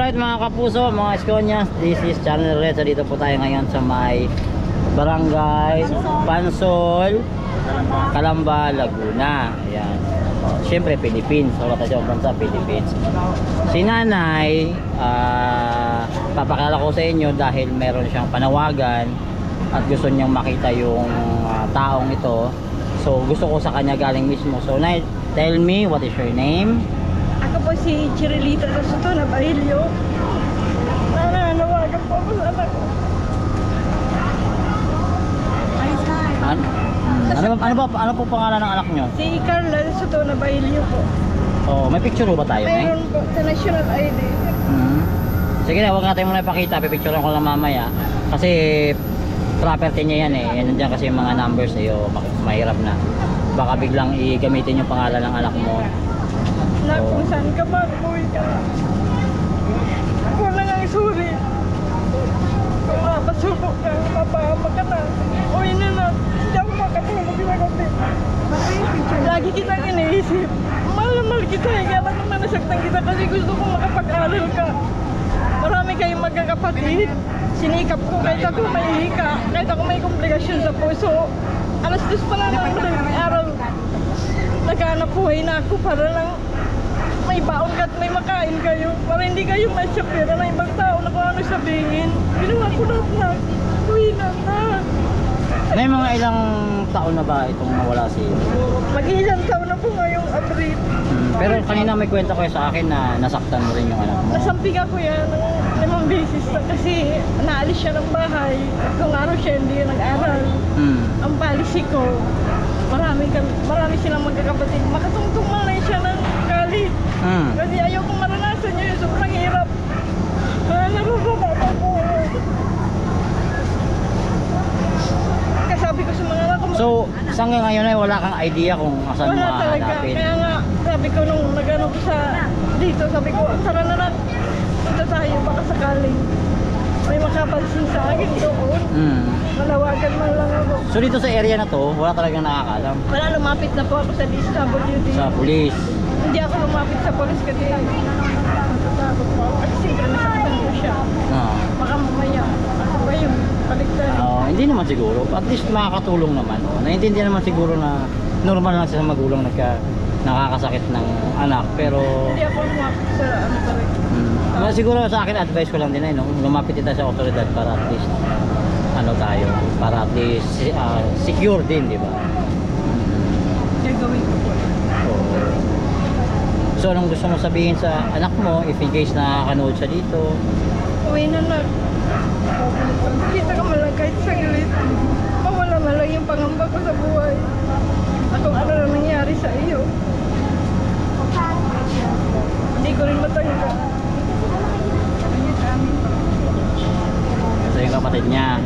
Alright mga kapuso, mga Eskonyas, this is Channel Red. So dito po tayo ngayon sa may Barangay Pansol, Calamba, Laguna. Ayan. Siyempre Philippines, wala tayo sa bansa, Philippines. Si nanay, papakilala ko sa inyo dahil meron siyang panawagan at gusto niyang makita yung taong ito. So gusto ko sa kanya galing mismo. So nay, tell me, what is your name? Ako po si Chirilita Rasuto na Bahilyo. Nananawagan po ako sa anak ko. Ano po pangalan ng anak nyo? Si Carla Rasuto na Bahilyo po. Oh, may picture ba tayo? Mayroon po sa National ID. Sige na, huwag natin muna ipakita. Pipicturean ko lang mamaya. Kasi property niya yan eh. Nandiyan kasi yung mga numbers eh. Mahirap na. Baka biglang i-gamitin yung pangalan ng anak mo. Na kung saan ka ba, umuwi ka na. Ako na nga sorry. Kung mapasubok ka, mapahama ka na. Uwi na na. Hindi ako makatulog na kasi. Lagi kitang iniisip. Mahal na mahal kita eh. Kaya naman nasaktan kita kasi gusto kong makapag-aral ka. Marami kayong magkakapatid. Sinikap ko kahit ako may hika. Kahit ako may komplikasyon sa puso. Alas 2 pa lang ako nag-aral. Naghanap buhay na ako para lang may baon ka at may makain kayo. Para hindi kayo masyapira ng ibang tao na kung ano sabihin. Ginawa ko lahat na. Uwi na na. May mga ilang taon na ba itong nawala si iyo? Mag-iisang taon na po ngayong April. Pero kanina may kwento kayo sa akin na nasaktan mo rin yung anak mo. Nasampig ako yan ng 5 beses na kasi naalis siya ng bahay. Kung araw siya hindi nag-aral. Ang policy ko, marami silang magkakapatid. Makatungtong man lang siya ng college. Kasi ayaw kong maranasan niya yung sobrang hirap. Narurunod ako. Kasabi ko sa mga anak ko. So, hanggang ngayon ay wala kang idea kung asan mo Wala talaga. hahanapin. Kaya nga, sabi ko nung nag-ano ko sa dito, sabi ko, tara na lang. Punta tayo, baka sakaling may makapansin sa akin doon. Malawagan man lang ako. So dito sa area na to, wala talagang nakakaalam. Wala, lumapit na po ako sa DSWD. Sa pulis. Hindi ako lumapit sa polis kasi natatakot po ako. Kasi siyempre nasaktan ko siya. Baka mamaya, ako ba yung paligtan? Hindi naman siguro. At least makakatulong naman. Naiintindihan naman siguro na normal lang sa magulang nakakasakit ng anak. Pero Hindi ako lumapit sa ano talaga. siguro sa akin advice ko lang din ay lumapit tayo sa otoridad para at least para at least secure din, di ba? Gagawin ko po. So anong gusto mo sabihin sa anak mo if in case nakakanood siya dito? Uwi na lang. Kita ka man lang kahit saglit. Mawala man lang yung pangamba ko sa buhay. At kung ano na nangyari sa iyo. Hindi ko rin matanggap. So yung kapatid niya.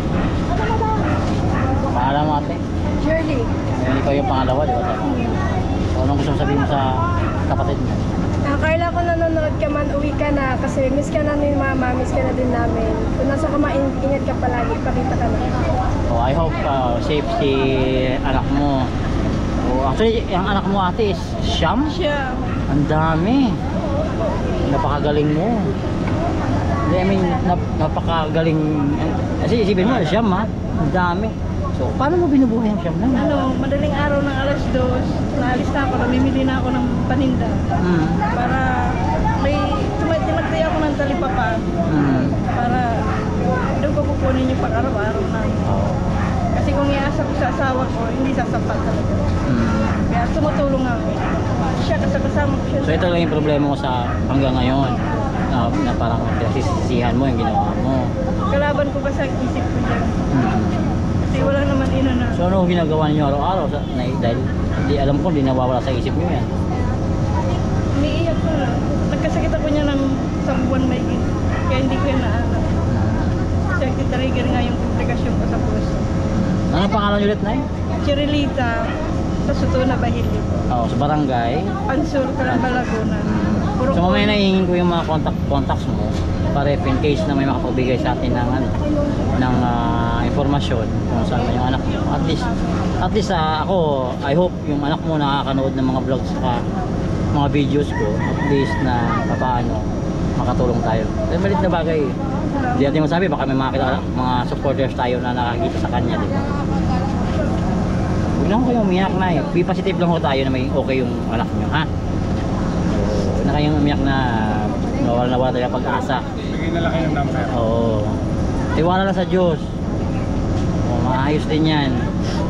Pangalan mo ate? Shirley. Ayun, ikaw yung pangalawa, di ba? So anong gusto mo sabihin mo sa kapatid niya? Carla, kung nanonood ka man, uwi ka na kasi miss ka na ni mama, miss ka na din namin. Kung nasa ka ingat ka palagi, pakita ka na. So I hope safe si anak mo. Actually, yung anak mo ate is Siyam? Siya. Ang dami. Napakagaling mo. I mean, napakagaling. Kasi isipin mo, Siyam ha? Ang dami. So, paano mo binubuhay ang Siyam na? Madaling araw ng alas 2, naalis na ako, namimili na ako ng paninda. Para tinagtay ako ng talipapa. Para doon ko kukunin yung pang-araw-araw na. Kasi kung iasa ko sa asawa ko, hindi sasapat talaga. Kaya tumutulong ako. Siya, kasama ko siya. So, ito lang yung problema mo sa hanggang ngayon. Na parang pinasisisihan mo yung ginawa mo. Kalaban ko ba sa isip ko dyan? Kasi wala naman na. So, ano ginagawa niyo araw-araw? Dahil di alam ko, di nawawala sa isip niyo yan. Umiiyak ko na. Nagkasakit ako niya ng 10 buwan may gin. Kaya hindi ko yan naanak. Kasi nag-trigger nga yung komplikasyon ko sa puso. Anong pangalan niyo ulit, Nay? Chirilita, sa Sutuna, Bahilyo. Sa barangay. Pansur, Calamba, Laguna. So mamaya nahihingin ko yung mga contacts mo para if in case na may makapagbigay sa atin ng informasyon kung saan yung anak mo. At least ako, I hope yung anak mo nakakanood ng mga vlogs sa mga videos ko, at least na paano makatulong tayo. Kasi malit na bagay. Hindi natin masabi, baka may mga, mga supporters tayo na nakakita sa kanya, di ba? Huwag lang ko kayong umiyak na eh. Be positive lang ko tayo na may okay yung anak nyo, ha? So, huwag na kayong umiyak na nawala tayo pag-asa. Bigay na lang kayo ng number. Oo. Tiwala lang sa Diyos. O, maayos din yan.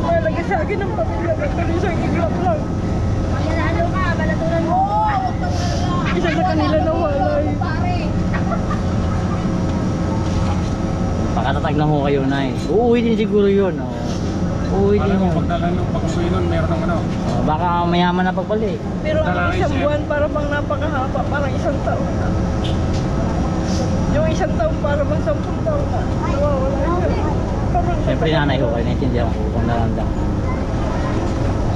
Malagay sa akin ng pamilya ko. Isang iglap lang. Isa sa kanila nawalay. Pakatatag lang ho kayo, Nay. Uuwi din siguro yun. Oh. Uuwi din Alam mo, yan. pagdala nung pag-uwi nun, meron ng ano. Oh, baka mayaman na pagbalik. Pero ang isang buwan para bang napakahaba, parang isang taon na. Yung isang taon para bang 10 taon na. Nawawala siya. Parang Siyempre nanay ho kayo, naiintindihan ko kung naramdaman.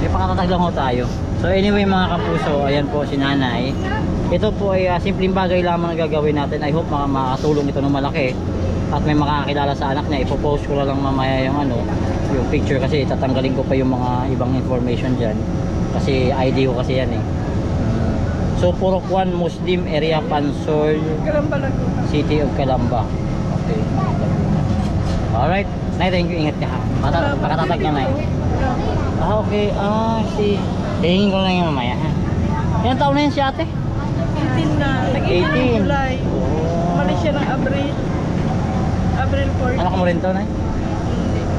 Sige, pakatatag lang ho tayo. So anyway mga kapuso, ayan po si nanay. Ito po ay simpleng bagay lamang na gagawin natin. I hope makatulong ito ng malaki. At may makakakilala sa anak niya. Ipopost ko na lang mamaya yung yung picture kasi tatanggalin ko pa yung mga ibang information dyan. Kasi ID ko kasi yan eh. So Purok 1 Muslim Area Pansol, Kalamba lang. City of Calamba. Okay. Alright. Nay, thank you. Ingat ka ha. Pakatatag niya, Nay. Okay. Hihingin ko lang yung mamaya ha. Ilang taon na yun si ate? 18 na. Nag-18 ng 18. July. Umalis siya ng Abril. Abril 4. Anak mo rin to, Nay?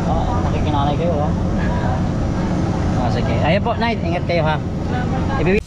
Oo, nakikinanay kayo ha. Sige. Ayun po, Nay. Ingat kayo ha. Salamat.